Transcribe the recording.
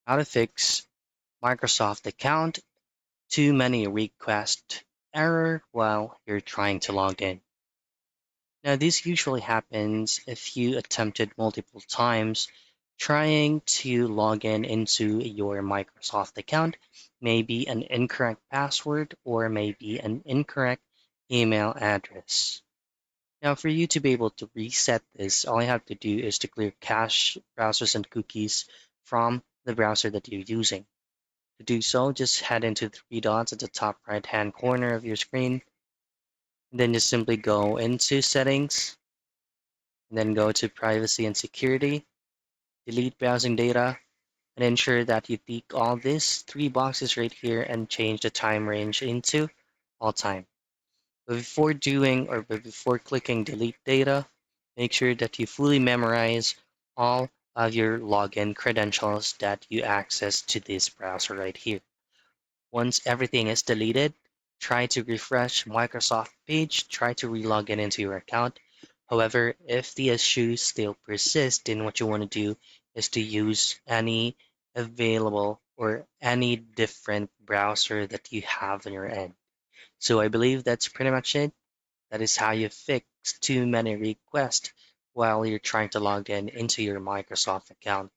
How to fix Microsoft account too many request error while you're trying to log in. Now, this usually happens if you attempted multiple times trying to log in into your Microsoft account, maybe an incorrect password or maybe an incorrect email address. Now, for you to be able to reset this, all you have to do is to clear cache, browsers, and cookies from the browser that you're using. To do so, just head into the three dots at the top right-hand corner of your screen. Then just simply go into Settings, and then go to Privacy and Security, delete browsing data, and ensure that you tick all these three boxes right here and change the time range into all time. But before clicking delete data, make sure that you fully memorize all of your login credentials that you access to this browser right here. Once everything is deleted, try to refresh Microsoft page, try to relog in into your account. However, if the issues still persist, then what you want to do is to use any available or any different browser that you have on your end. So I believe that's pretty much it. That is how you fix too many requests while you're trying to log in into your Microsoft account.